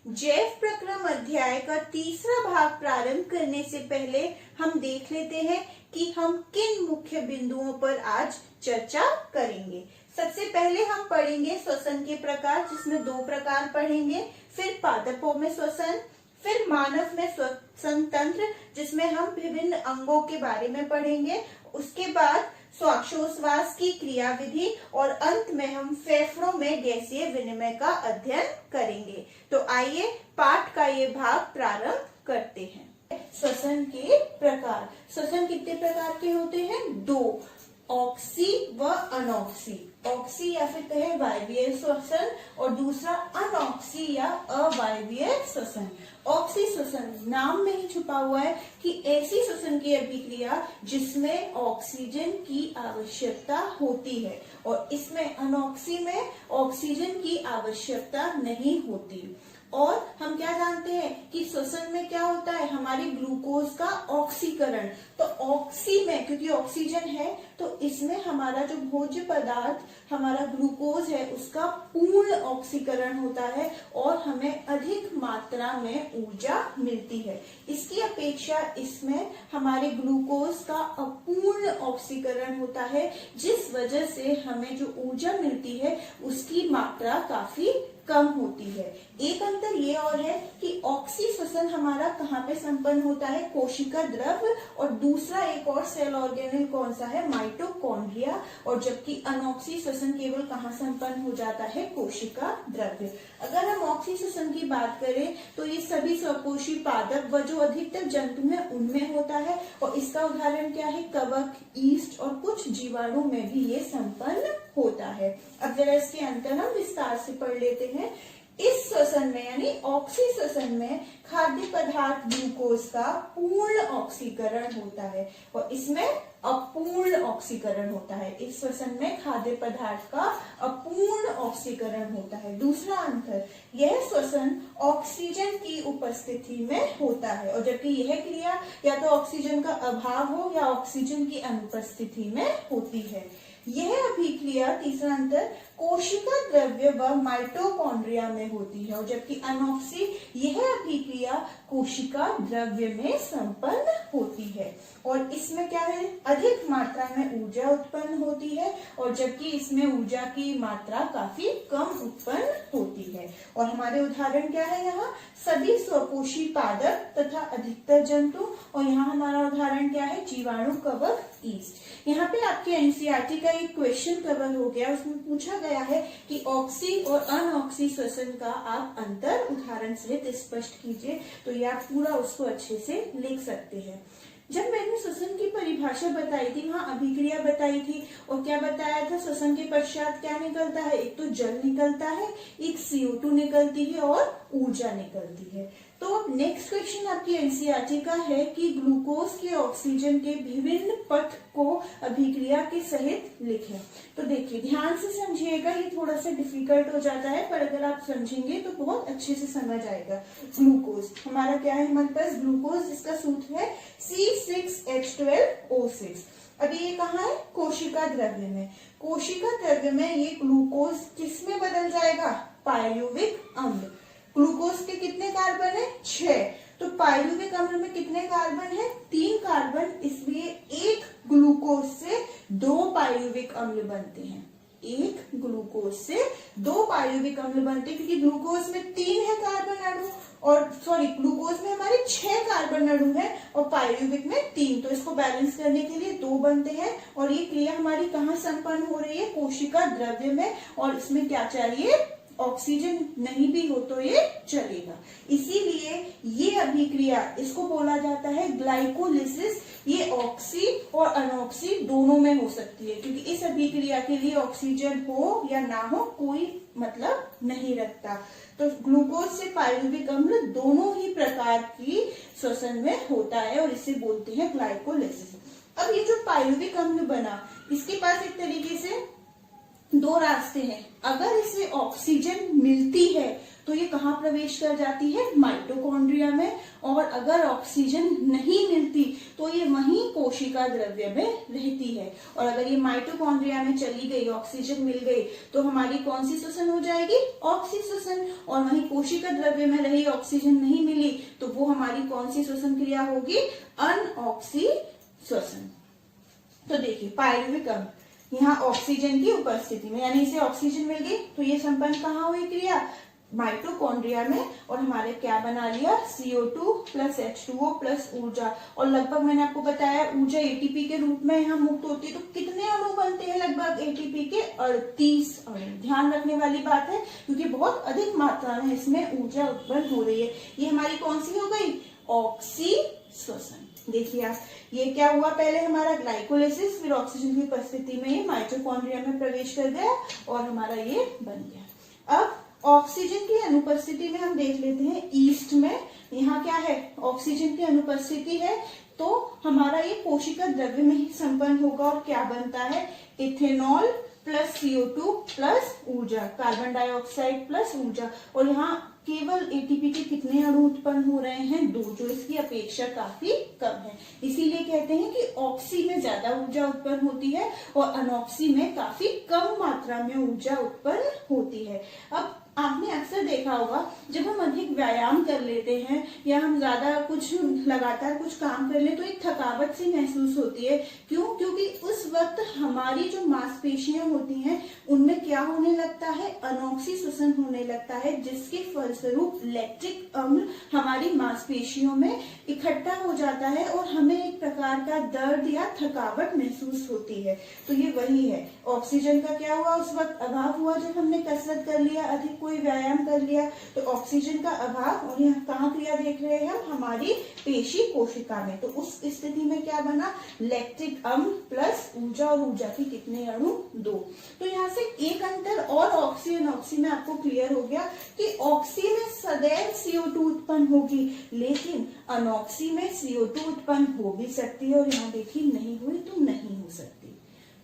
जैव प्रक्रम अध्याय का तीसरा भाग प्रारंभ करने से पहले हम देख लेते हैं कि हम किन मुख्य बिंदुओं पर आज चर्चा करेंगे। सबसे पहले हम पढ़ेंगे श्वसन के प्रकार, जिसमें 2 प्रकार पढ़ेंगे। फिर पादपों में श्वसन, फिर मानव में श्वसन तंत्र, जिसमें हम विभिन्न अंगों के बारे में पढ़ेंगे। उसके बाद श्वासोच्छ्वास की क्रिया विधि और अंत में हम फेफड़ों में गैसीय विनिमय का अध्ययन करेंगे। तो आइए पाठ का ये भाग प्रारंभ करते हैं। श्वसन के प्रकार। श्वसन कितने प्रकार के होते हैं? 2, ऑक्सी व अनऑक्सी। ऑक्सी या फिर कहे वायवीय श्वसन और दूसरा अनऑक्सी या अवायवीय श्वसन। ऑक्सी श्वसन नाम में ही छुपा हुआ है कि ऐसी श्वसन की अभिक्रिया जिसमें ऑक्सीजन की आवश्यकता होती है, और इसमें अनऑक्सी में ऑक्सीजन की आवश्यकता नहीं होती। और हम क्या जानते हैं कि श्वसन में क्या होता है, हमारे ग्लूकोज का ऑक्सीकरण। तो ऑक्सी में क्योंकि ऑक्सीजन है तो इसमें हमारा जो भोज्य पदार्थ हमारा ग्लूकोज है उसका पूर्ण ऑक्सीकरण होता है और हमें अधिक मात्रा में ऊर्जा मिलती है। इसकी अपेक्षा इसमें हमारे ग्लूकोज का अपूर्ण ऑक्सीकरण होता है, जिस वजह से हमें जो ऊर्जा मिलती है उसकी मात्रा काफी कम होती है। एक अंतर ये और है कि ऑक्सी श्वसन हमारा कहाँ पे संपन्न होता है? कोशिका द्रव्य। और दूसरा एक और सेल ऑर्गेनेल कौन सा है? माइटोकॉन्ड्रिया। और जबकि अनऑक्सी श्वसन केवल कहाँ संपन्न हो जाता है? कोशिका द्रव्य। अगर हम ऑक्सी श्वसन की बात करें तो ये सभी स्वकोशी पादप व जो अधिकतर जंतु है उनमें होता है, और इसका उदाहरण क्या है? कवक, ईस्ट और कुछ जीवाणु में भी ये संपन्न होता है। अब जरा इसके अंतर हम विस्तार से पढ़ लेते हैं। इस श्वसन में यानी ऑक्सी श्वसन में खाद्य पदार्थ ग्लूकोज का पूर्ण ऑक्सीकरण होता है और इसमें अपूर्ण ऑक्सीकरण होता है। इस श्वसन में खाद्य पदार्थ का अपूर्ण ऑक्सीकरण होता है। दूसरा अंतर, यह श्वसन ऑक्सीजन की उपस्थिति में होता है, और जबकि यह क्रिया या तो ऑक्सीजन का अभाव हो या ऑक्सीजन की अनुपस्थिति में होती है। यह अभिक्रिया, तीसरा अंतर, कोशिका द्रव्य व माइटोकॉन्ड्रिया में होती है, और जबकि अनऑक्सी यह अभिक्रिया कोशिका द्रव्य में संपन्न होती है। और इसमें क्या है? अधिक मात्रा में ऊर्जा उत्पन्न होती है, और जबकि इसमें ऊर्जा की मात्रा काफी कम उत्पन्न होती है। और हमारे उदाहरण क्या है? यहाँ सभी स्वकोशी पादप तथा अधिकतर जंतु, और यहाँ हमारा उदाहरण क्या है? जीवाणु, कवक, ईस्ट। यहाँ पे आपके एनसीईआरटी का एक क्वेश्चन कवर हो गया, उसमें पूछा गया है कि ऑक्सी और अनऑक्सी श्वसन का आप अंतर उदाहरण सहित स्पष्ट कीजिए। तो ये आप पूरा उसको अच्छे से लिख सकते हैं। जब मैंने श्वसन की परिभाषा बताई थी, वहाँ अभिक्रिया बताई थी, और क्या बताया था? श्वसन के पश्चात क्या निकलता है? एक तो जल निकलता है, एक CO2 निकलती है और ऊर्जा निकलती है। तो नेक्स्ट क्वेश्चन आपकी एनसीईआरटी का है कि ग्लूकोज के ऑक्सीजन के विभिन्न पथ को अभिक्रिया के सहित लिखें। तो देखिए ध्यान से समझिएगा, ये थोड़ा सा डिफिकल्ट हो जाता है, पर अगर आप समझेंगे तो बहुत अच्छे से समझ आएगा। ग्लूकोज हमारा क्या है? हमारे पास ग्लूकोज, जिसका सूत्र है C6H12O6। अभी ये कहाँ है? कोशिका द्रव्य में। कोशिका द्रव्य में ये ग्लूकोज किसमें बदल जाएगा? पायरुविक अम्ल। ग्लूकोज के कितने कार्बन है? 6। तो पायरुविक अम्ल में कितने कार्बन है? 3 कार्बन। इसलिए एक ग्लूकोज से 2 पायरुविक अम्ल बनते हैं। एक ग्लूकोज से 2 पायरुविक अम्ल बनते हैं, क्योंकि ग्लूकोज में 3 है कार्बन अणु, और ग्लूकोज में हमारे 6 कार्बन अणु है और पायरुविक में 3। तो इसको बैलेंस करने के लिए 2 बनते हैं, और ये क्रिया हमारी कहाँ संपन्न हो रही है? कोशिका द्रव्य में। और इसमें क्या चाहिए? ऑक्सीजन नहीं भी हो तो ये चलेगा। इसीलिए ये अभिक्रिया, इसको बोला जाता है ग्लाइकोलिसिस। ये ऑक्सी और अनऑक्सी दोनों में हो सकती है, क्योंकि इस अभिक्रिया के लिए ऑक्सीजन हो या ना हो कोई मतलब नहीं रखता। तो ग्लूकोज से पायरुविक अम्ल दोनों ही प्रकार की श्वसन में होता है, और इसे बोलते हैं ग्लाइकोलिसिस। अब ये जो पायरुविक अम्ल बना, इसके पास एक तरीके से 2 रास्ते हैं। अगर इसे ऑक्सीजन मिलती है तो ये कहाँ प्रवेश कर जाती है? माइटोकॉन्ड्रिया में। और अगर ऑक्सीजन नहीं मिलती तो ये वहीं कोशिका द्रव्य में रहती है। और अगर ये माइटोकॉन्ड्रिया में चली गई, ऑक्सीजन मिल गई, तो हमारी कौन सी श्वसन हो जाएगी? ऑक्सीश्वसन। और वहीं कोशिका द्रव्य में रही, ऑक्सीजन नहीं मिली, तो वो हमारी कौन सी श्वसन क्रिया होगी? अनऑक्सीश्वसन। तो देखिए पायरुविक अम्ल, यहाँ ऑक्सीजन की उपस्थिति में, यानी इसे ऑक्सीजन मिल गई तो ये संपन्न कहाँ हुई क्रिया? माइटोकॉन्ड्रिया में। और हमारे क्या बना लिया? CO2 प्लस H2O प्लस ऊर्जा। और लगभग मैंने आपको बताया ऊर्जा ATP के रूप में यहाँ मुक्त होती है। तो कितने अणु बनते हैं? लगभग ATP के 38 अणु। ध्यान रखने वाली बात है, क्योंकि बहुत अधिक मात्रा में इसमें ऊर्जा उत्पन्न हो रही है। ये हमारी कौन सी हो गई? ऑक्सीश्वसन। देखिए आप, ये क्या हुआ? पहले हमारा ग्लाइकोलाइसिस, फिर ऑक्सीजन की उपस्थिति में ये माइटोकॉन्ड्रिया में प्रवेश कर गया और हमारा ये बन गया। अब ऑक्सीजन की अनुपस्थिति में हम देख लेते हैं ईस्ट में, यहाँ क्या है? ऑक्सीजन की अनुपस्थिति है, तो हमारा ये कोशिका द्रव्य में ही संपन्न होगा। और क्या बनता है? इथेनॉल प्लस CO2 प्लस ऊर्जा, कार्बन डाइऑक्साइड प्लस ऊर्जा। और यहाँ केवल ATP के कितने अणु उत्पन्न हो रहे हैं? 2, जो इसकी अपेक्षा काफी कम है। इसीलिए कहते हैं कि ऑक्सी में ज्यादा ऊर्जा उत्पन्न होती है और अनऑक्सी में काफी कम मात्रा में ऊर्जा उत्पन्न होती है। अब आपने अक्सर देखा होगा, जब हम अधिक व्यायाम कर लेते हैं या हम ज्यादा कुछ लगातार कुछ काम कर ले तो एक थकावट सी महसूस होती है। क्यों? क्योंकि उस वक्त हमारी जो मांसपेशियां होती हैं उनमें क्या होने लगता है? अनऑक्सीश्वसन होने लगता है, जिसके फलस्वरूप लैक्टिक अम्ल हमारी मांसपेशियों में इकट्ठा हो जाता है और हमें एक प्रकार का दर्द या थकावट महसूस होती है। तो ये वही है, ऑक्सीजन का क्या हुआ? उस वक्त अभाव हुआ जब हमने कसरत कर लिया, अधिक कोई व्यायाम कर लिया, तो ऑक्सीजन का अभाव। और यहाँ कहाँ क्रिया देख रहे हैं हम? हमारी पेशी कोशिका में। तो उस स्थिति में क्या बना? लैक्टिक अम्ल प्लस ऊर्जा, और ऊर्जा की कितने अणु? 2। तो यहाँ से एक अंतर और ऑक्सी अनऑक्सी में आपको क्लियर हो गया कि ऑक्सी में सदैव CO2 उत्पन्न होगी, लेकिन अनऑक्सी में CO2 उत्पन्न हो भी सकती है। और यहाँ देखिए नहीं हुई तो नहीं हो सकती।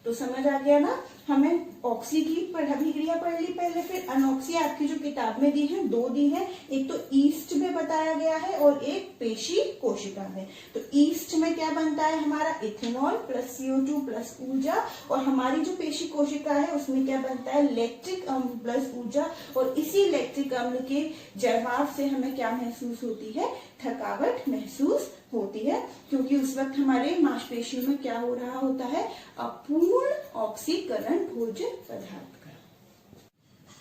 तो समझ आ गया ना? हमें ऑक्सी की अभिक्रिया पढ़ ली पहले, फिर अनऑक्सी आपकी जो किताब में दी है 2 दी है, एक तो ईस्ट में बताया गया है और एक पेशी कोशिका में। तो ईस्ट में क्या बनता है हमारा? इथेनॉल प्लस CO2 प्लस ऊर्जा। और हमारी जो पेशी कोशिका है उसमें क्या बनता है? लैक्टिक अम्ल प्लस ऊर्जा। और इसी लैक्टिक अम्ल के जमाव से हमें क्या महसूस होती है? थकावट महसूस होती है, क्योंकि उस वक्त हमारे मांसपेशियों में क्या हो रहा होता है? अपूर्ण ऑक्सीकरण भोजन पदार्थ का।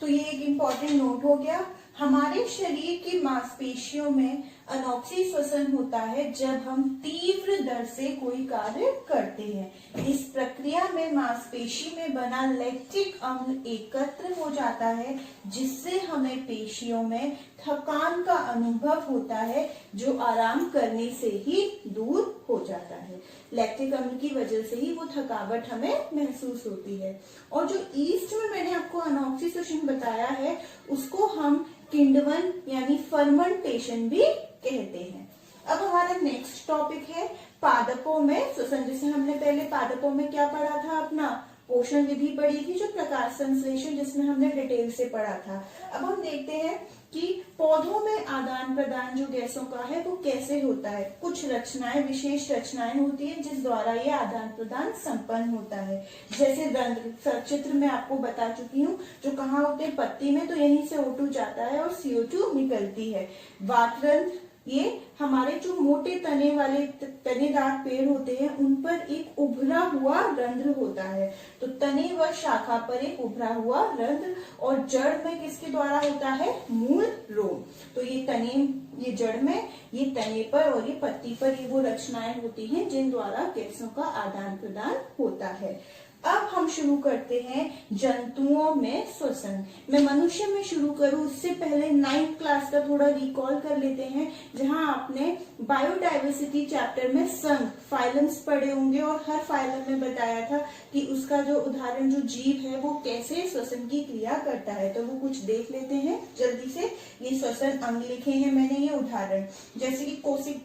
तो ये एक इम्पॉर्टेंट नोट हो गया। हमारे शरीर की मांसपेशियों में अनऑक्सीश्वसन होता है जब हम तीव्र दर से कोई कार्य करते हैं। इस प्रक्रिया में मांसपेशी में बना लैक्टिक अम्ल एकत्र हो जाता है, जिससे हमें पेशियों में थकान का अनुभव होता है, जो आराम करने से ही दूर हो जाता है। लैक्टिक अम्ल की वजह से ही वो थकावट हमें महसूस होती है। और जो ईस्ट में मैंने आपको अनऑक्सीश्वसन बताया है, उसको हम किण्वन यानी फर्मेंटेशन भी कहते हैं। अब हमारा नेक्स्ट टॉपिक है पादपों में श्वसन। जैसे हमने पहले पादपों में क्या पढ़ा था? अपना पोषण विधि पढ़ी थी, जो प्रकाश संश्लेषण, जिसमें हमने डिटेल से पढ़ा था। अब हम देखते हैं कि पौधों में आदान प्रदान जो गैसों का है वो कैसे होता है। कुछ रचनाएं, विशेष रचनाएं होती है जिस द्वारा ये आदान प्रदान संपन्न होता है। जैसे रंध्र, चित्र में आपको बता चुकी हूँ, जो कहाँ होते हैं? पत्ती में। तो यहीं से O2 जाता है और CO2 निकलती है। वातरंध्र, ये हमारे जो मोटे तने वाले तनेदार पेड़ होते हैं उन पर एक उभरा हुआ रंध्र होता है। तो तने व शाखा पर एक उभरा हुआ रंध्र। और जड़ में किसके द्वारा होता है? मूल रोम। तो ये तने, ये जड़ में, ये तने पर और ये पत्ती पर ये वो रचनाएं होती हैं जिन द्वारा गैसों का आदान प्रदान होता है। अब हम शुरू करते हैं जंतुओं में श्वसन। मैं मनुष्य में शुरू करूं उससे पहले 9th क्लास का थोड़ा रिकॉल कर लेते हैं, जहां आपने बायोडाइवर्सिटी चैप्टर में संघ, फाइलम्स पढ़े होंगे। और हर फाइलम में बताया था कि उसका जो उदाहरण, जो जीव है वो कैसे श्वसन की क्रिया करता है। तो वो कुछ देख लेते हैं जल्दी से। ये श्वसन अंग लिखे हैं मैंने, ये उदाहरण। जैसे कि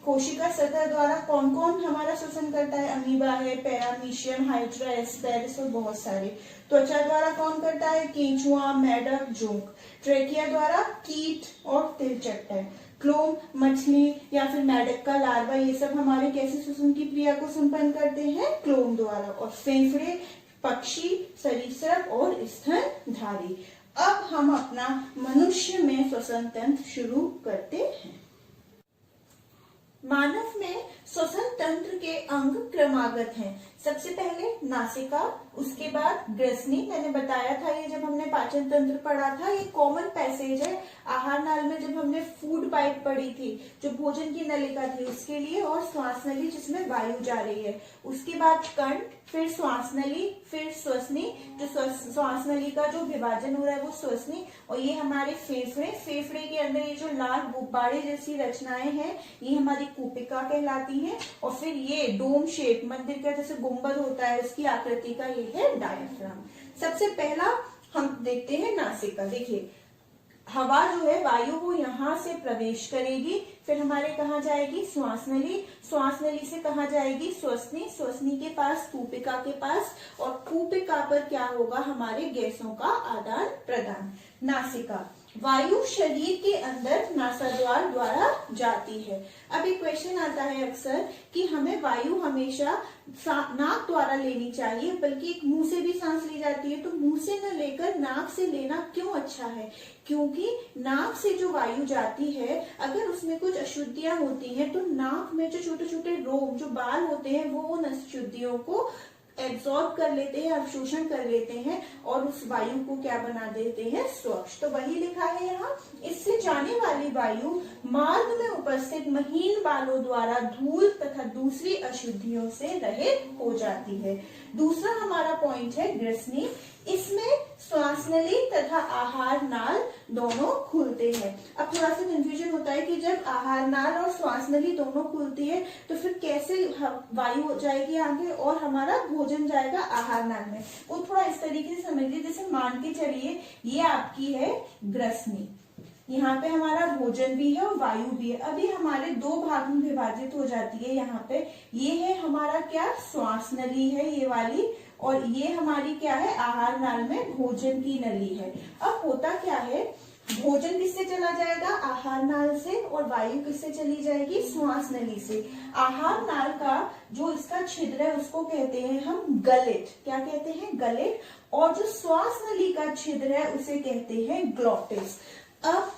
कोशिका सतह द्वारा कौन कौन हमारा श्वसन करता है? अमीबा है, पैरामीशियम, हाइड्रा, एस्पेरिस, एपिडर्मिस और बहुत सारे। त्वचा द्वारा कौन करता है? केंचुआ, मेढक, जोंक। ट्रेकिया द्वारा कीट और तिलचट्टा। क्लोम मछली या फिर मेढक का लार्वा, ये सब हमारे कैसे श्वसन की क्रिया को संपन्न करते हैं? क्लोम द्वारा। और फेफड़े पक्षी, सरीसृप और स्तनधारी। अब हम अपना मनुष्य में श्वसन तंत्र शुरू करते हैं। मानव में श्वसन तंत्र के अंग क्रमागत हैं। सबसे पहले नासिका, उसके बाद ग्रसनी, मैंने बताया था ये जब हमने पाचन तंत्र पढ़ा था, ये कॉमन पैसेज है आहार नाल में जब हमने फूड पाइप पढ़ी थी, जो भोजन की नलिका थी उसके लिए, और श्वास नली जिसमें वायु जा रही है। उसके बाद कंठ, फिर श्वास नली, फिर श्वसनी, जो श्वास नली का जो विभाजन हो रहा है वो श्वसनी, और ये हमारे फेफड़े। फेफड़े के अंदर ये जो लाल गुब्बारे जैसी रचनाएं हैं ये हमारी कूपिका कहलाती हैं। और फिर ये डोम शेप, मंदिर का जैसे गुंबद होता है उसकी आकृति का ये है डायफ्राम। सबसे पहला हम देखते हैं नासिका। देखिए हवा जो है वायु वो यहाँ से प्रवेश करेगी, फिर हमारे कहाँ जाएगी? श्वास नली। श्वास नली से कहाँ जाएगी? श्वसनी। श्वसनी के पास कूपिका के पास, और कूपिका पर क्या होगा? हमारे गैसों का आदान प्रदान। नासिका, वायु शरीर के अंदर नासाद्वार द्वारा जाती है। अब एक क्वेश्चन आता है अक्सर कि हमें वायु हमेशा नाक द्वारा लेनी चाहिए, बल्कि एक मुंह से भी सांस ली जाती है, तो मुंह से न लेकर नाक से लेना क्यों अच्छा है? क्योंकि नाक से जो वायु जाती है अगर उसमें कुछ अशुद्धियां होती हैं तो नाक में जो छोटे छोटे रोग, जो बाल होते हैं, वो उन अशुद्धियों को एब्सॉर्ब कर लेते हैं, अवशोषण कर लेते हैं और उस वायु को क्या बना देते हैं? स्वच्छ। तो वही लिखा है यहाँ, इससे जाने वाली वायु मार्ग में उपस्थित महीन बालों द्वारा धूल तथा दूसरी अशुद्धियों से रहित हो जाती है। दूसरा हमारा पॉइंट है ग्रसनी। इसमें श्वास नली तथा आहार नाल दोनों खुलते हैं। अब थोड़ा सा कंफ्यूजन होता है कि जब आहार नाल और श्वास नली दोनों खुलती है तो फिर कैसे वायु जाएगी आगे और हमारा भोजन जाएगा आहार नाल में। वो थोड़ा इस तरीके से समझिए, जैसे मान के चलिए ये आपकी है ग्रसनी, यहाँ पे हमारा भोजन भी है और वायु भी है। अभी हमारे दो भाग में विभाजित हो जाती है। यहाँ पे ये है हमारा क्या? श्वास नली है ये वाली, और ये हमारी क्या है? आहार नाल में भोजन की नली है। अब होता क्या है, भोजन किससे चला जाएगा? आहार नाल से, और वायु किससे चली जाएगी? श्वास नली से। आहार नाल का जो इसका छिद्र है उसको कहते हैं हम गलेट। क्या कहते हैं? गलेट। और जो श्वास नली का छिद्र है उसे कहते हैं ग्लॉटिस। अब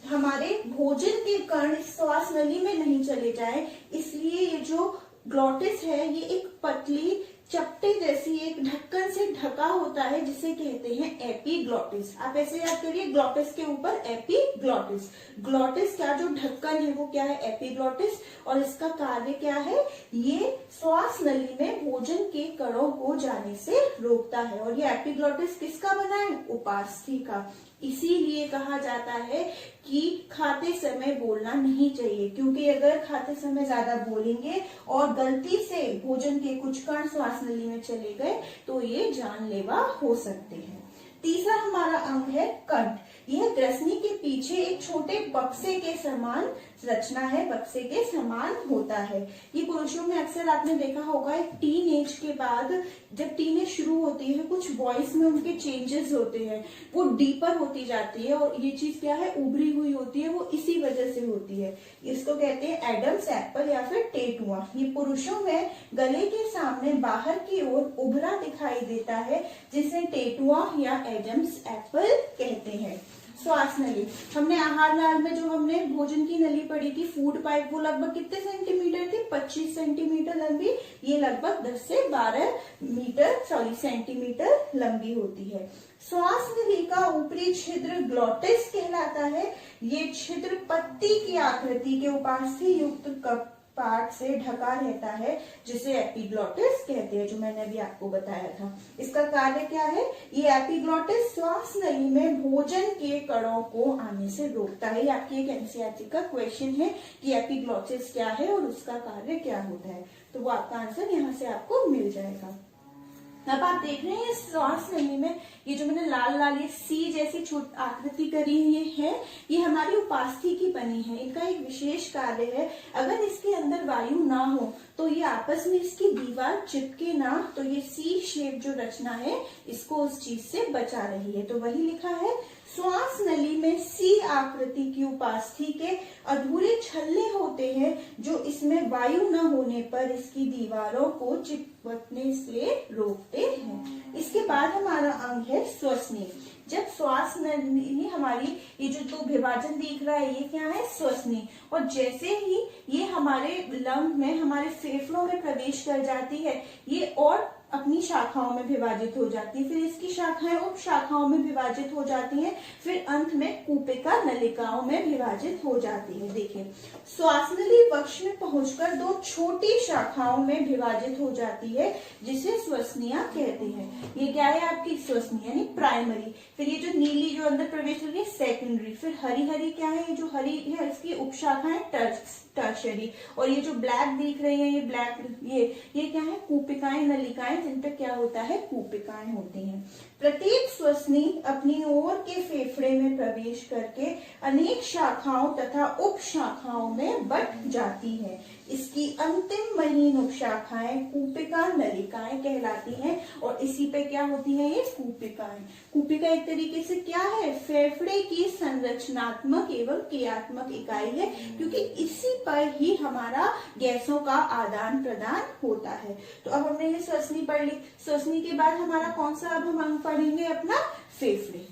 हमारे भोजन के कण श्वास नली में नहीं चले जाए, इसलिए ये जो ग्लॉटिस है ये एक पतली चपटे जैसी एक ढक्कन से ढका होता है जिसे कहते हैं एपीग्लॉटिस। आप ऐसे याद करिए, ग्लॉटिस के ऊपर एपीग्लॉटिस। ग्लॉटिस का जो ढक्कन है वो क्या है? एपीग्लॉटिस। और इसका कार्य क्या है? ये श्वास नली में भोजन के कणों को जाने से रोकता है। और ये एपीग्लॉटिस किसका बना है? उपास्थि का। इसीलिए कहा जाता है कि खाते समय बोलना नहीं चाहिए, क्योंकि अगर खाते समय ज्यादा बोलेंगे और गलती से भोजन के कुछ कण श्वास नली में चले गए तो ये जानलेवा हो सकते हैं। तीसरा हमारा अंग है कंठ। यह ग्रसनी के पीछे एक छोटे बक्से के समान रचना है, बक्से के समान होता है। ये पुरुषों में अक्सर आपने देखा होगा, एक टीन एज के बाद जब टीन एज शुरू होती है कुछ वॉइस में उनके चेंजेस होते हैं, वो डीपर होती जाती है, और ये चीज क्या है? उभरी हुई होती है, वो इसी वजह से होती है। इसको कहते हैं एडम्स एप्पल या फिर टेटुआ। ये पुरुषों में गले के सामने बाहर की ओर उभरा दिखाई देता है, जिसे टेटुआ या एडम्स एप्पल कहते हैं। श्वास नली, हमने आहार नाल में जो हमने भोजन की नली पढ़ी थी, फूड पाइप, वो लगभग कितने सेंटीमीटर थी? 25 सेंटीमीटर लंबी। ये लगभग 10 से 12 सेंटीमीटर लंबी होती है। श्वास नली का ऊपरी छिद्र ग्लॉटिस कहलाता है। ये छिद्र पत्ती की आकृति के उपास्थि युक्त पार्ट से ढका रहता है, जिसे एपीग्लॉटिस कहते हैं, जो मैंने अभी आपको बताया था। इसका कार्य क्या है? ये एपीग्लॉटिस श्वास नली में भोजन के कणों को आने से रोकता है। ये आपकी एक एनसीईआरटी का क्वेश्चन है कि एपीग्लॉटिस क्या है और उसका कार्य क्या होता है, तो वो आपका आंसर यहाँ से आपको मिल जाएगा। अब आप देख रहे हैं श्वास नली में ये जो मैंने लाल लाल ये सी जैसी छोटी आकृति करी है, ये हमारी उपास्थि की बनी है। इनका एक विशेष कार्य है, अगर इसके अंदर वायु ना हो तो ये आपस में इसकी दीवार चिपके ना, तो ये सी शेप जो रचना है इसको उस चीज से बचा रही है। तो वही लिखा है, श्वास नली में सी आकृति की उपास्थि के अधूरे छल्ले होते हैं जो इसमें वायु न होने पर इसकी दीवारों को चिपकने से रोकते हैं। इसके बाद हमारा अंग है श्वसनी। जब श्वास नली हमारी ये जो दो विभाजन दिख रहा है, ये क्या है, श्वसनी। और जैसे ही ये हमारे लंग में, हमारे फेफड़ों में प्रवेश कर जाती है, ये और अपनी शाखाओं में विभाजित हो जाती है, फिर इसकी शाखाएं उप शाखाओं में विभाजित हो जाती हैं, फिर अंत में कूपिका नलिकाओं में विभाजित हो जाती है। देखिए, श्वासनली वक्ष में पहुंचकर दो छोटी शाखाओं में विभाजित हो जाती है, जिसे श्वसनिया कहते हैं। ये क्या है, आपकी श्वसनी यानी प्राइमरी। फिर ये जो नीली जो अंदर प्रवेश हो रही है सेकेंडरी। फिर हरी हरी क्या है, ये जो हरी है इसकी उपशाखाएं टर्शरी। और ये जो ब्लैक दिख रही है, ये ब्लैक ये क्या है, कूपिकाएं नलिकाएं, जिन पे क्या होता है, कूपिकाएं होती हैं। प्रत्येक श्वसनी अपनी ओर के फेफड़े में प्रवेश करके अनेक शाखाओं तथा उप शाखाओं में बंट जाती है। इसकी अंतिम महीन उपशाखाएं कूपिका नलिकाएं कहलाती हैं और इसी पे क्या होती है, ये कूपिकाएं। कूपिका एक तरीके से क्या है, फेफड़े की संरचनात्मक एवं क्रियात्मक इकाई है, क्योंकि इसी पर ही हमारा गैसों का आदान प्रदान होता है। तो अब हमने ये श्वसनी पढ़ ली। श्वसनी के बाद हमारा कौन सा अब हम अंग पढ़ेंगे, अपना फेफड़े।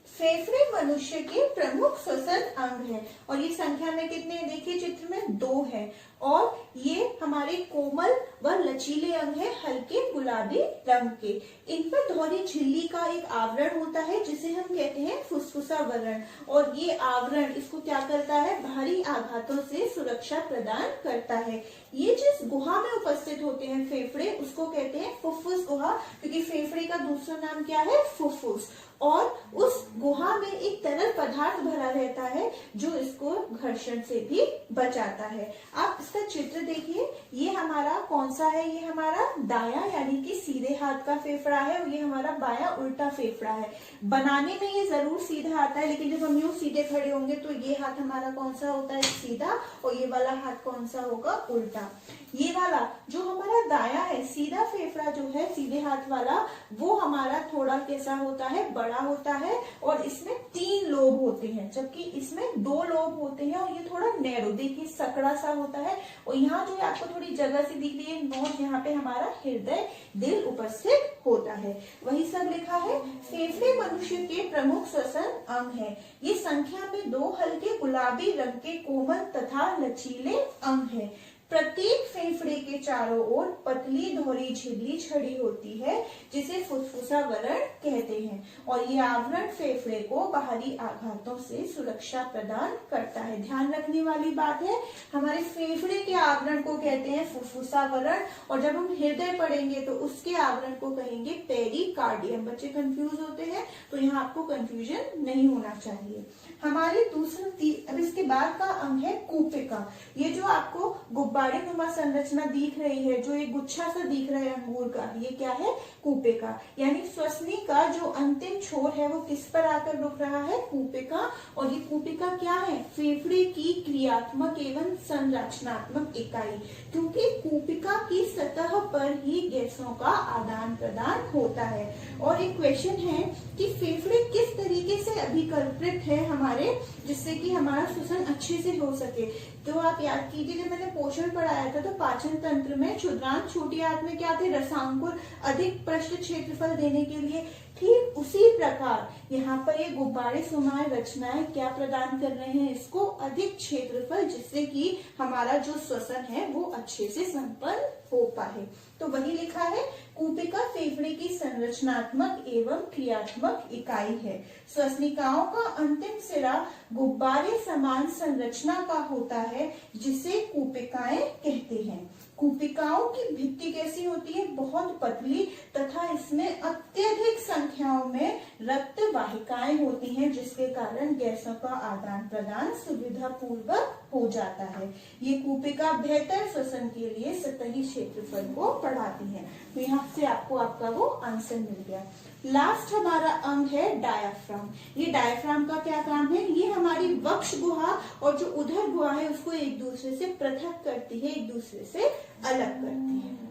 फेफड़े मनुष्य के प्रमुख श्वसन अंग है और ये संख्या में कितने, देखिए चित्र में 2 है। और ये हमारे कोमल व लचीले अंग है, हल्के गुलाबी रंग के। इन पर दोहरी झिल्ली का एक आवरण होता है जिसे हम कहते हैं फुफ्फुसावरण। और ये आवरण इसको क्या करता है, भारी आघातों से सुरक्षा प्रदान करता है। ये जिस गुहा में उपस्थित होते हैं फेफड़े, उसको कहते हैं फुफ्फुस गुहा, क्योंकि फेफड़े का दूसरा नाम क्या है, फुफ्फुस। और उस गुहा में एक तरल पदार्थ भरा रहता है जो इसको घर्षण से भी बचाता है। आप इसका चित्र देखिए, ये हमारा कौन सा है, ये हमारा दाया यानी कि सीधे हाथ का फेफड़ा है और ये हमारा बाया उल्टा फेफड़ा है। बनाने में ये जरूर सीधा आता है, लेकिन जब हम यूं सीधे खड़े होंगे तो ये हाथ हमारा कौन सा होता है, सीधा, और ये वाला हाथ कौन सा होगा, उल्टा। ये वाला जो हमारा दाया है, सीधा फेफड़ा जो है, सीधे हाथ वाला, वो हमारा थोड़ा कैसा होता है, बड़ा होता है और इसमें 3 लोब होते हैं, जबकि इसमें 2 लोब होते हैं और ये थोड़ा नैरो, देखिए सकड़ा सा होता है। और यहाँ जो आपको थोड़ी जगह सी दिख रही है नोट, यहाँ पे हमारा हृदय दिल उपस्थित होता है। वही सब लिखा है। फेफड़े मनुष्य के प्रमुख श्वसन अंग है। ये संख्या में 2 हल्के गुलाबी रंग के कोमल तथा लचीले अंग है। प्रत्येक फेफड़े के चारों ओर पतली दोहरी झिल्ली छड़ी होती है जिसे फुफ्फुसावरण कहते हैं और ये आवरण फेफड़े को बाहरी आघातों से सुरक्षा प्रदान करता है। ध्यान रखने वाली बात है, हमारे फेफड़े के आवरण को कहते हैं फुफ्फुसावरण और जब हम हृदय पढ़ेंगे तो उसके आवरण को कहेंगे पेरिकार्डियम। बच्चे कंफ्यूज होते हैं तो यहाँ आपको कंफ्यूजन नहीं होना चाहिए। हमारे अब इसके बाद का अंग है कूपिका। ये जो आपको गुब्बारे नुमा संरचना दिख रही है, जो एक गुच्छा सा दिख रहा है अंगूर का, ये क्या है, कूपिका। यानी श्वसनी का जो अंतिम छोर है वो किस पर आकर रुक रहा है, कूपिका। और ये कूपिका क्या है, फेफड़े की क्रियात्मक एवं संरचनात्मक इकाई, क्योंकि कूपिका की सतह पर ही गैसों का आदान प्रदान होता है। और एक क्वेश्चन है कि फेफड़े किस तरीके से अभिकल्पित है हमारे, जिससे कि हमारा श्वसन अच्छे से हो सके। तो आप याद कीजिए, जब मैंने पोषण पढ़ाया था तो पाचन तंत्र में क्षुद्रांत छोटी आंत में क्या थे, रसांकुर, अधिक पृष्ठ क्षेत्रफल देने के लिए। ठीक उसी प्रकार यहाँ पर ये गुब्बारे सुमार रचनाएं क्या प्रदान कर रहे हैं, इसको अधिक क्षेत्रफल, जिससे कि हमारा जो श्वसन है वो अच्छे से संपन्न हो पाए। तो वही लिखा है, कूपिका फेफड़े की संरचनात्मक एवं क्रियात्मक इकाई है। श्वसनिकाओं का अंतिम सिरा गुब्बारे समान संरचना का होता है जिसे कूपिकाएं कहते हैं। कूपिकाओं की भित्ति कैसी होती है, बहुत पतली तथा इसमें अत्यधिक संख्याओं में रक्त वाहिकाएं होती हैं, जिसके कारण गैसों का आदान प्रदान सुविधा पूर्वक हो जाता है। ये कूपिका बेहतर श्वसन के लिए सतही क्षेत्रफल को बढ़ाती है। तो यहाँ से आपको आपका वो आंसर मिल गया। लास्ट हमारा अंग है डायाफ्राम। ये डायाफ्राम का क्या काम है? ये हमारी वक्ष गुहा और जो उदर गुहा है उसको एक दूसरे से पृथक करती है, एक दूसरे से अलग करती है।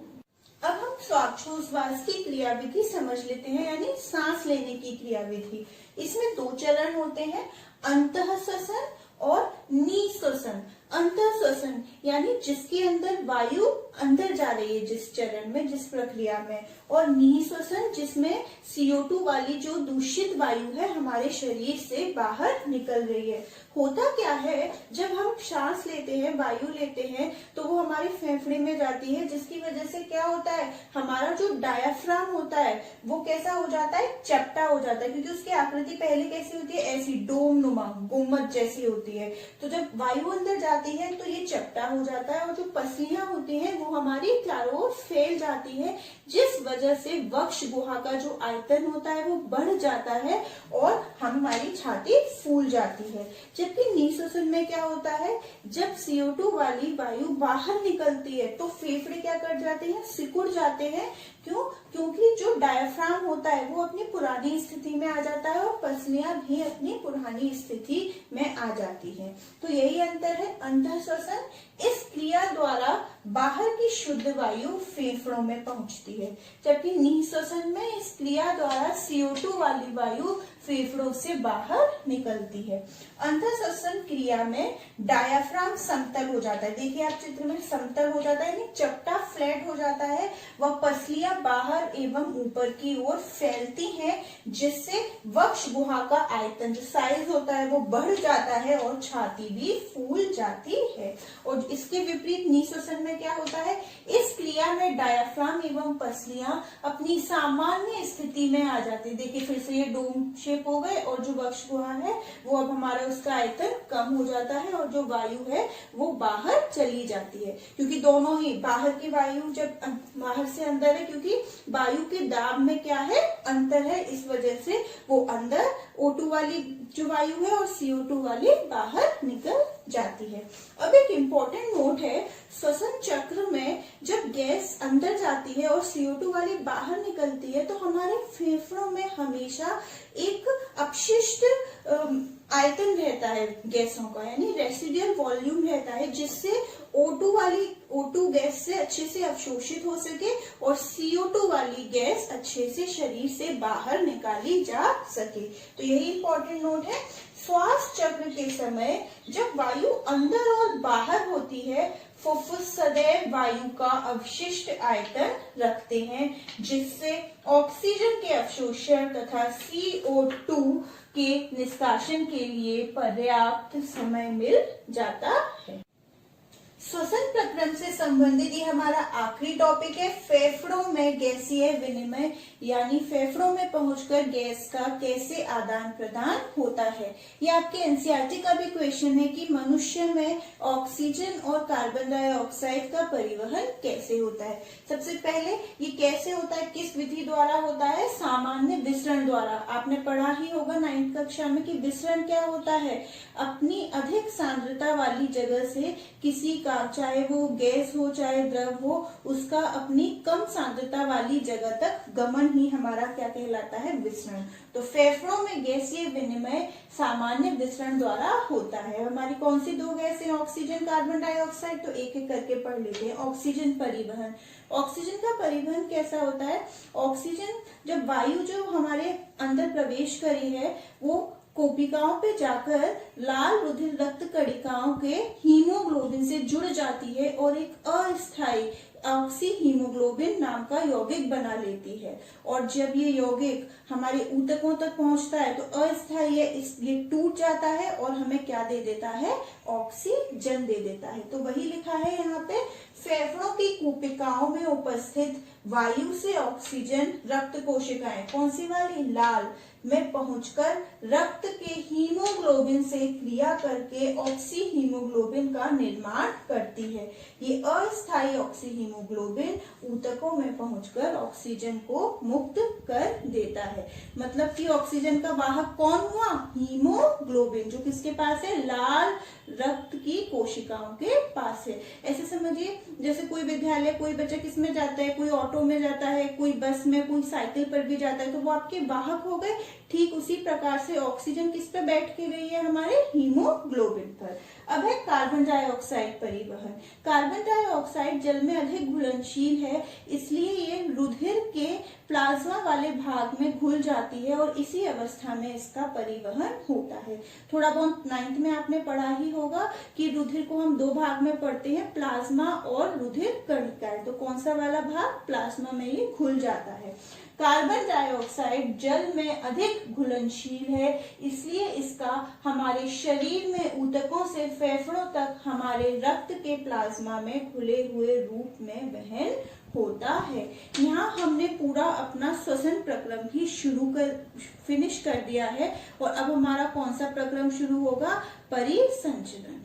अब हम श्वासोच्छ्वास की क्रियाविधि समझ लेते हैं, यानी सांस लेने की क्रियाविधि। इसमें 2 चरण होते हैं, अंतः श्वसन और निःश्वसन। अंतः श्वसन यानी जिसके अंदर वायु अंदर जा रही है, जिस चरण में, जिस प्रक्रिया में, और निःश्वसन जिसमें CO2 वाली जो दूषित वायु है हमारे शरीर से बाहर निकल रही है। होता क्या है, जब हम सांस लेते हैं, वायु लेते हैं, तो वो हमारे फेफड़े में जाती है, जिसकी वजह से क्या होता है, हमारा जो डायाफ्राम होता है वो कैसा हो जाता है, चपटा हो जाता है, क्योंकि उसकी आकृति पहले कैसी होती है, ऐसी डोम नुमा, गुम्बद जैसी होती है। तो जब वायु अंदर जाती है तो ये चपटा हो जाता है, और जो पसलियां होती हैं वो हमारी चारों ओर फैल जाती है, जिस वजह से वक्ष गुहा का जो आयतन होता है वो बढ़ जाता है और हमारी छाती फूल जाती है। जबकि निःश्वसन में क्या होता है, जब CO2 वाली वायु बाहर निकलती है तो फेफड़े क्या कर जाते हैं, सिकुड़ जाते हैं। क्यों? क्योंकि जो डायाफ्राम होता है वो अपनी पुरानी स्थिति में आ जाता है और पसलियां भी अपनी पुरानी स्थिति में आ जाती है। तो यही अंतर है अंतः श्वसन। इस क्रिया द्वारा बाहर की शुद्ध वायु फेफड़ों में पहुंचती है, जबकि निःश्वसन में इस क्रिया द्वारा CO2 वाली वायु फेफड़ों से बाहर निकलती है। अंतः श्वसन क्रिया में डायाफ्राम समतल हो जाता है। देखिए आप चित्र में, समतल हो जाता है यानी चपटा, फ्लैट हो जाता है। वह पसलियां बाहर एवं ऊपर की ओर फैलती हैं, जिससे वक्ष गुहा का आयतन, जो साइज होता है, वो बढ़ जाता है और छाती भी फूल जाती है। और इसके विपरीत निःश्वसन में क्या होता है, इस क्रिया में डायाफ्राम एवं पसलियां अपनी सामान्य स्थिति में आ जाती है। देखिए फिर से ये डोम शेप हो गए, और जो वक्ष गुहा है वो अब हमारा उसका आयतन कम हो जाता है और जो वायु है वो बाहर चली जाती है। क्योंकि दोनों ही, बाहर की वायु जब बाहर से अंदर है, क्योंकि वायु के दाब में क्या है, अंतर है, इस वजह से वो अंदर O2 वाली जो वायु है और CO2 वाली बाहर निकल जाती है। अब एक इम्पोर्टेंट नोट है, श्वसन चक्र में जब गैस अंदर जाती है और CO2 वाली बाहर निकलती है तो हमारे फेफड़ों में हमेशा एक अपशिष्ट आयतन रहता है गैसों का, यानी रेसिडुअल वॉल्यूम रहता है, जिससे O2 गैस से अच्छे से अवशोषित हो सके और CO2 वाली गैस अच्छे से शरीर से बाहर निकाली जा सके। तो यही इंपॉर्टेंट नोट है। श्वास चक्र के समय जब वायु अंदर और बाहर होती है, फुफ्फुस सदैव वायु का अवशिष्ट आयतन रखते हैं, जिससे ऑक्सीजन के अवशोषण तथा CO2 के निष्कासन के लिए पर्याप्त समय मिल जाता है। श्वसन प्रक्रम से संबंधित ये हमारा आखिरी टॉपिक है, फेफड़ों में गैसीय विनिमय, यानी फेफड़ों में पहुंचकर गैस का कैसे आदान प्रदान होता है। ये आपके एनसीईआरटी का भी क्वेश्चन है कि मनुष्य में ऑक्सीजन और कार्बन डाइऑक्साइड का परिवहन कैसे होता है। सबसे पहले ये कैसे होता है, किस विधि द्वारा होता है, सामान्य विसरण द्वारा। आपने पढ़ा ही होगा 9वीं कक्षा में कि विसरण क्या होता है, अपनी अधिक सांद्रता वाली जगह से किसी का, चाहे वो गैस हो चाहे द्रव हो, उसका अपनी कम सांद्रता वाली जगह तक गमन ही हमारा क्या कहलाता है, विसरण। तो फेफड़ों में गैसीय विनिमय सामान्य विसरण द्वारा होता है। हमारी कौन सी 2 गैसें, ऑक्सीजन, कार्बन डाइऑक्साइड, तो एक एक करके पढ़ लेते हैं। ऑक्सीजन परिवहन, ऑक्सीजन का परिवहन कैसा होता है, ऑक्सीजन जब वायु जो हमारे अंदर प्रवेश करी है वो कोशिकाओं पे जाकर लाल रुधिर रक्त कणिकाओं के हीमोग्लोबिन से जुड़ जाती है और एक अस्थायी ऑक्सी हीमोग्लोबिन नाम का यौगिक बना लेती है। और जब ये यौगिक हमारे ऊतकों तक पहुंचता है तो अस्थायी है, ये टूट जाता है और हमें क्या दे देता है, ऑक्सीजन दे देता है। तो वही लिखा है यहाँ पे, फेफड़ों की कूपिकाओं में उपस्थित वायु से ऑक्सीजन रक्त कोशिकाएं, कौन सी वाली, लाल, में पहुंचकर रक्त के हीमोग्लोबिन से क्रिया करके ऑक्सी हीमोग्लोबिन का निर्माण करती है। ये अस्थायी ऑक्सी हीमोग्लोबिन ऊतकों में पहुंचकर ऑक्सीजन को मुक्त कर देता है। मतलब कि ऑक्सीजन का वाहक कौन हुआ? हीमोग्लोबिन, जो किसके पास है? लाल रक्त की कोशिकाओं के पास है। ऐसे समझिए जैसे कोई विद्यालय, कोई बच्चा किस में जाता है, कोई ऑटो में जाता है, कोई बस में, कोई साइकिल पर भी जाता है, तो वो आपके वाहक हो गए। ठीक उसी प्रकार से ऑक्सीजन किस पे बैठ के गई है? हमारे हीमोग्लोबिन पर। अब है कार्बन डाइऑक्साइड परिवहन। कार्बन डाइऑक्साइड जल में अधिक घुलनशील है, इसलिए ये रुधिर के प्लाज्मा वाले भाग में घुल जाती है और इसी अवस्था में इसका परिवहन होता है। थोड़ा बहुत 9th में आपने पढ़ा ही होगा कि रुधिर को हम 2 भाग में पढ़ते हैं, प्लाज्मा और रुधिर कणिकाएं। तो कौन सा वाला भाग? प्लाज्मा में ये घुल जाता है। कार्बन डाइऑक्साइड जल में अधिक घुलनशील है, इसलिए इसका हमारे शरीर में ऊतकों से फेफड़ों तक हमारे रक्त के प्लाज्मा में घुले हुए रूप में वहन होता है। यहाँ हमने पूरा अपना श्वसन प्रक्रम ही फिनिश कर दिया है और अब हमारा कौन सा प्रक्रम शुरू होगा? परिसंचरण।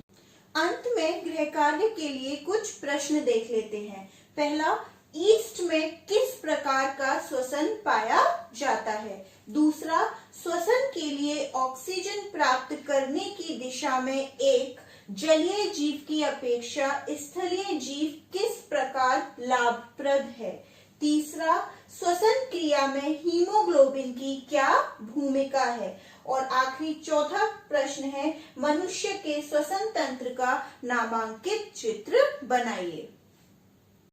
अंत में गृह कार्य के लिए कुछ प्रश्न देख लेते हैं। पहला, ईस्ट में किस प्रकार का श्वसन पाया जाता है? दूसरा, श्वसन के लिए ऑक्सीजन प्राप्त करने की दिशा में एक जलीय जीव की अपेक्षा स्थलीय जीव किस प्रकार लाभप्रद है? तीसरा, श्वसन क्रिया में हीमोग्लोबिन की क्या भूमिका है? और आखिरी चौथा प्रश्न है, मनुष्य के श्वसन तंत्र का नामांकित चित्र बनाइए।